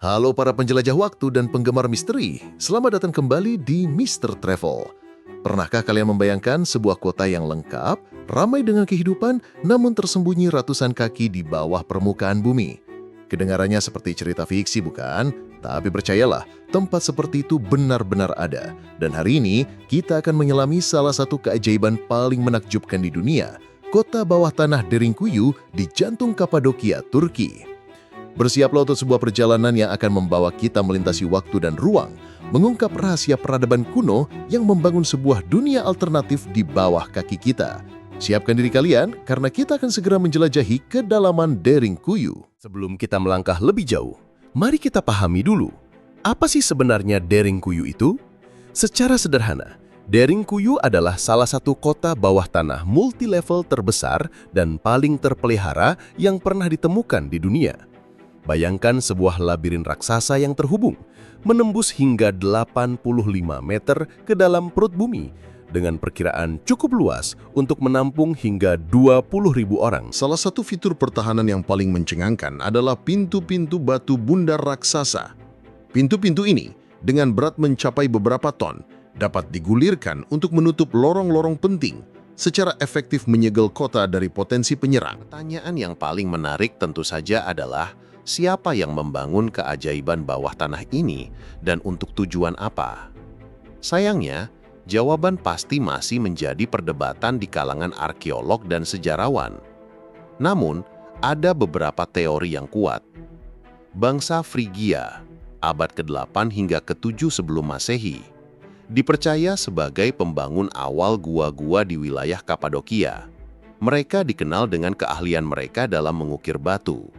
Halo para penjelajah waktu dan penggemar misteri, selamat datang kembali di Mister Travel. Pernahkah kalian membayangkan sebuah kota yang lengkap, ramai dengan kehidupan, namun tersembunyi ratusan kaki di bawah permukaan bumi? Kedengarannya seperti cerita fiksi, bukan? Tapi percayalah, tempat seperti itu benar-benar ada. Dan hari ini, kita akan menyelami salah satu keajaiban paling menakjubkan di dunia, kota bawah tanah Derinkuyu di jantung Kapadokia, Turki. Bersiaplah untuk sebuah perjalanan yang akan membawa kita melintasi waktu dan ruang, mengungkap rahasia peradaban kuno yang membangun sebuah dunia alternatif di bawah kaki kita. Siapkan diri kalian, karena kita akan segera menjelajahi kedalaman Derinkuyu. Sebelum kita melangkah lebih jauh, mari kita pahami dulu, apa sih sebenarnya Derinkuyu itu? Secara sederhana, Derinkuyu adalah salah satu kota bawah tanah multi-level terbesar dan paling terpelihara yang pernah ditemukan di dunia. Bayangkan sebuah labirin raksasa yang terhubung, menembus hingga 85 meter ke dalam perut bumi, dengan perkiraan cukup luas untuk menampung hingga 20.000 orang. Salah satu fitur pertahanan yang paling mencengangkan adalah pintu-pintu batu bundar raksasa. Pintu-pintu ini, dengan berat mencapai beberapa ton, dapat digulirkan untuk menutup lorong-lorong penting, secara efektif menyegel kota dari potensi penyerang. Pertanyaan yang paling menarik tentu saja adalah, siapa yang membangun keajaiban bawah tanah ini dan untuk tujuan apa? Sayangnya, jawaban pasti masih menjadi perdebatan di kalangan arkeolog dan sejarawan. Namun, ada beberapa teori yang kuat. Bangsa Frigia, abad ke-8 hingga ke-7 sebelum Masehi, dipercaya sebagai pembangun awal gua-gua di wilayah Kapadokia. Mereka dikenal dengan keahlian mereka dalam mengukir batu.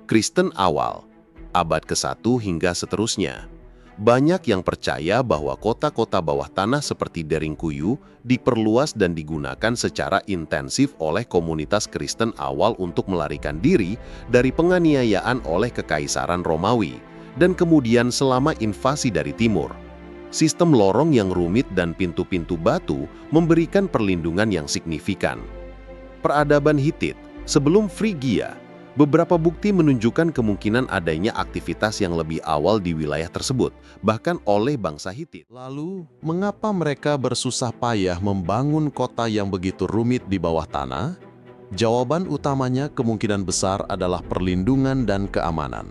Kristen awal, abad ke-1 hingga seterusnya. Banyak yang percaya bahwa kota-kota bawah tanah seperti Derinkuyu diperluas dan digunakan secara intensif oleh komunitas Kristen awal untuk melarikan diri dari penganiayaan oleh Kekaisaran Romawi, dan kemudian selama invasi dari timur. Sistem lorong yang rumit dan pintu-pintu batu memberikan perlindungan yang signifikan. Peradaban Hitit sebelum Frigia, beberapa bukti menunjukkan kemungkinan adanya aktivitas yang lebih awal di wilayah tersebut, bahkan oleh bangsa Hitit. Lalu, mengapa mereka bersusah payah membangun kota yang begitu rumit di bawah tanah? Jawaban utamanya kemungkinan besar adalah perlindungan dan keamanan.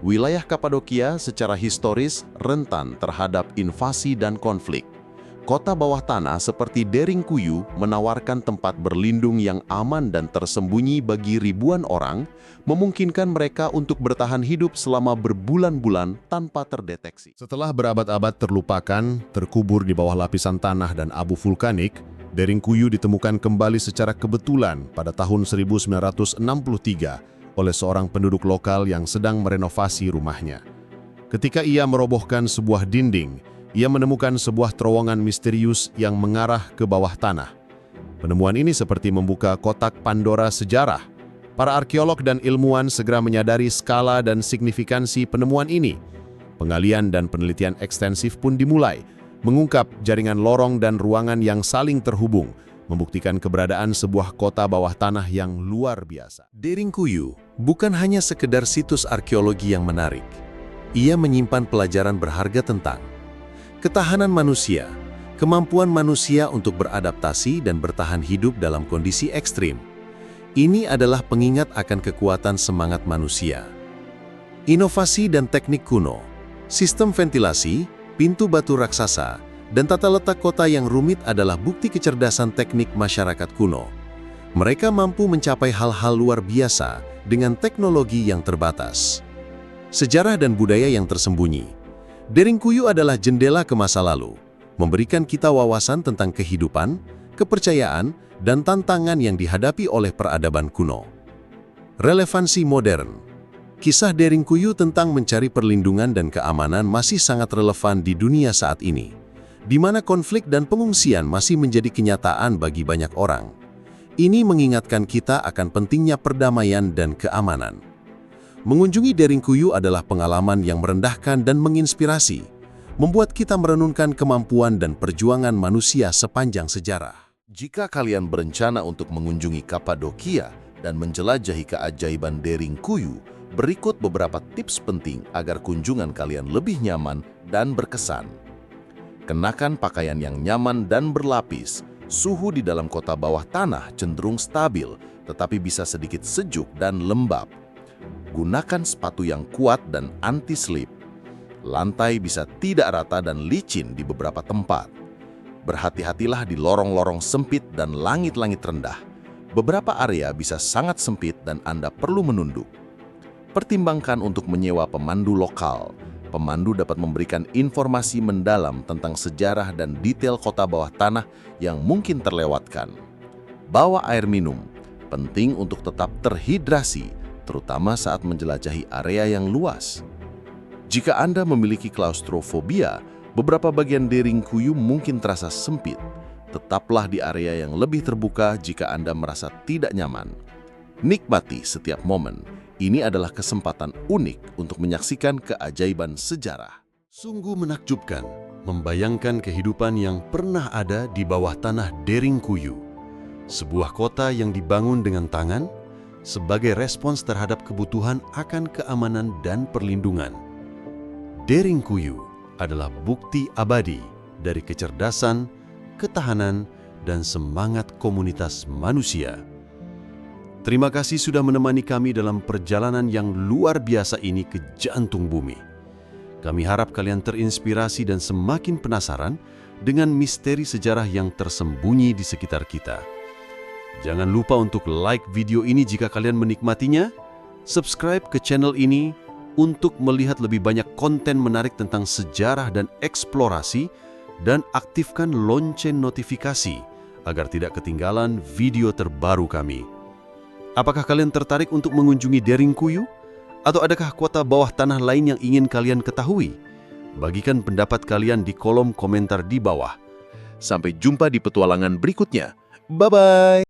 Wilayah Kapadokia secara historis rentan terhadap invasi dan konflik. Kota bawah tanah seperti Derinkuyu menawarkan tempat berlindung yang aman dan tersembunyi bagi ribuan orang, memungkinkan mereka untuk bertahan hidup selama berbulan-bulan tanpa terdeteksi. Setelah berabad-abad terlupakan, terkubur di bawah lapisan tanah dan abu vulkanik, Derinkuyu ditemukan kembali secara kebetulan pada tahun 1963 oleh seorang penduduk lokal yang sedang merenovasi rumahnya. Ketika ia merobohkan sebuah dinding, ia menemukan sebuah terowongan misterius yang mengarah ke bawah tanah. Penemuan ini seperti membuka kotak Pandora sejarah. Para arkeolog dan ilmuwan segera menyadari skala dan signifikansi penemuan ini. Penggalian dan penelitian ekstensif pun dimulai, mengungkap jaringan lorong dan ruangan yang saling terhubung, membuktikan keberadaan sebuah kota bawah tanah yang luar biasa. Derinkuyu bukan hanya sekedar situs arkeologi yang menarik. Ia menyimpan pelajaran berharga tentang ketahanan manusia, kemampuan manusia untuk beradaptasi dan bertahan hidup dalam kondisi ekstrim. Ini adalah pengingat akan kekuatan semangat manusia. Inovasi dan teknik kuno, sistem ventilasi, pintu batu raksasa, dan tata letak kota yang rumit adalah bukti kecerdasan teknik masyarakat kuno. Mereka mampu mencapai hal-hal luar biasa dengan teknologi yang terbatas. Sejarah dan budaya yang tersembunyi. Derinkuyu adalah jendela ke masa lalu, memberikan kita wawasan tentang kehidupan, kepercayaan, dan tantangan yang dihadapi oleh peradaban kuno. Relevansi modern. Kisah Derinkuyu tentang mencari perlindungan dan keamanan masih sangat relevan di dunia saat ini, di mana konflik dan pengungsian masih menjadi kenyataan bagi banyak orang. Ini mengingatkan kita akan pentingnya perdamaian dan keamanan. Mengunjungi Derinkuyu adalah pengalaman yang merendahkan dan menginspirasi, membuat kita merenungkan kemampuan dan perjuangan manusia sepanjang sejarah. Jika kalian berencana untuk mengunjungi Kapadokia dan menjelajahi keajaiban Derinkuyu, Berikut beberapa tips penting agar kunjungan kalian lebih nyaman dan berkesan. Kenakan pakaian yang nyaman dan berlapis. Suhu di dalam kota bawah tanah cenderung stabil, tetapi bisa sedikit sejuk dan lembab. Gunakan sepatu yang kuat dan anti-slip. Lantai bisa tidak rata dan licin di beberapa tempat. Berhati-hatilah di lorong-lorong sempit dan langit-langit rendah. Beberapa area bisa sangat sempit dan Anda perlu menunduk. Pertimbangkan untuk menyewa pemandu lokal. Pemandu dapat memberikan informasi mendalam tentang sejarah dan detail kota bawah tanah yang mungkin terlewatkan. Bawa air minum. Penting untuk tetap terhidrasi, terutama saat menjelajahi area yang luas. Jika Anda memiliki klaustrofobia, beberapa bagian Deringkuyu mungkin terasa sempit. Tetaplah di area yang lebih terbuka jika Anda merasa tidak nyaman. Nikmati setiap momen. Ini adalah kesempatan unik untuk menyaksikan keajaiban sejarah. Sungguh menakjubkan membayangkan kehidupan yang pernah ada di bawah tanah Deringkuyu. Sebuah kota yang dibangun dengan tangan sebagai respons terhadap kebutuhan akan keamanan dan perlindungan. Deringkuyu adalah bukti abadi dari kecerdasan, ketahanan, dan semangat komunitas manusia. Terima kasih sudah menemani kami dalam perjalanan yang luar biasa ini ke jantung bumi. Kami harap kalian terinspirasi dan semakin penasaran dengan misteri sejarah yang tersembunyi di sekitar kita. Jangan lupa untuk like video ini jika kalian menikmatinya, subscribe ke channel ini untuk melihat lebih banyak konten menarik tentang sejarah dan eksplorasi, dan aktifkan lonceng notifikasi agar tidak ketinggalan video terbaru kami. Apakah kalian tertarik untuk mengunjungi Deringkuyu? Atau adakah kota bawah tanah lain yang ingin kalian ketahui? Bagikan pendapat kalian di kolom komentar di bawah. Sampai jumpa di petualangan berikutnya. Bye-bye!